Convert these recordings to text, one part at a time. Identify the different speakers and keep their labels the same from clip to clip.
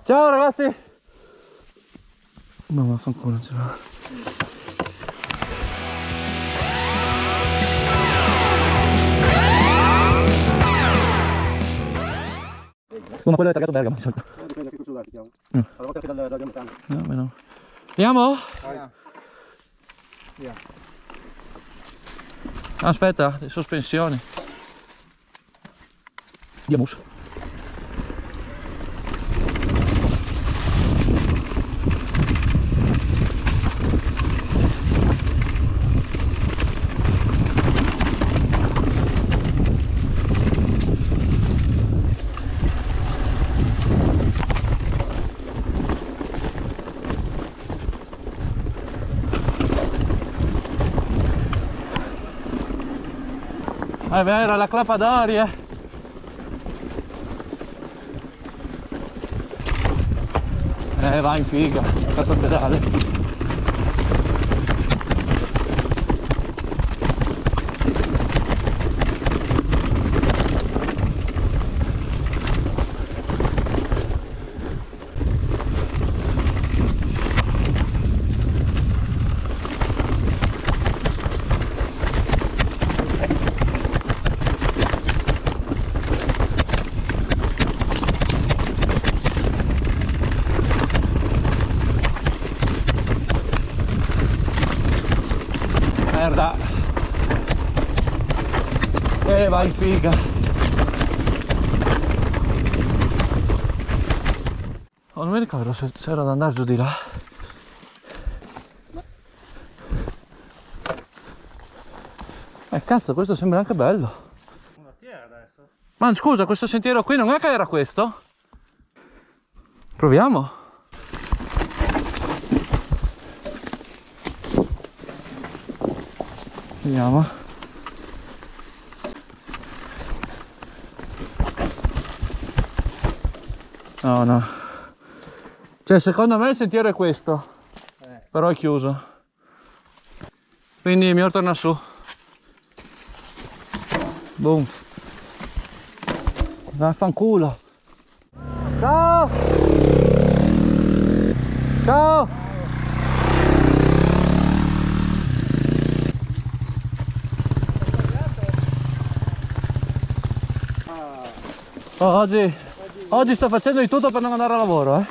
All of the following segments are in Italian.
Speaker 1: Ciao ragazzi! No, vaffanculo, non ce l'ho. Ma quello è tagliato Bergamo, di solito.
Speaker 2: Dipende che cosa dati, alla volta che dal diametano.
Speaker 1: No, no. Andiamo?
Speaker 2: Via.
Speaker 1: Aspetta, le sospensioni. Diamus. È vero, la clappa d'aria. Va in figa, cazzo pedale. Merda. Va in figa. Oh, non mi ricordo se c'era da andare giù di là. Cazzo, questo sembra anche bello.
Speaker 2: Una tiera adesso.
Speaker 1: Ma scusa, questo sentiero qui non è che era questo? Proviamo. Vediamo. No, no. Cioè, secondo me il sentiero è questo. Però è chiuso. Quindi mi torna su. Boom. Vaffanculo. Ciao. Ciao. Oh, oggi sto facendo di tutto per non andare a lavoro,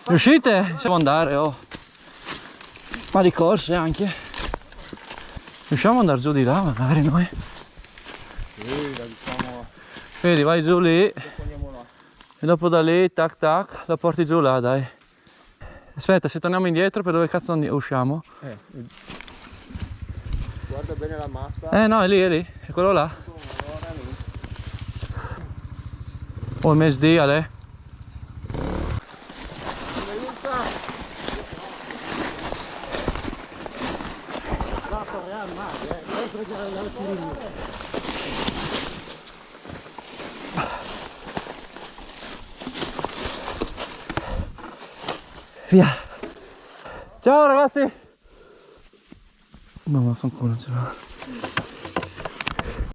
Speaker 1: Riuscite? Possiamo andare, oh. Ma di corse anche. Riusciamo ad andare giù di là magari noi?
Speaker 2: Sì, la diciamo.
Speaker 1: Vedi, vai giù lì e
Speaker 2: Andiamo là.
Speaker 1: dopo da lì, tac tac, la porti giù là, dai. Aspetta, se torniamo indietro, per dove cazzo usciamo?
Speaker 2: Guarda bene la mappa.
Speaker 1: No, è lì, è quello là. Oh, il mesdì, Ale. Via. Ciao ragazzi. No, vaffanculo, non ce l'ho.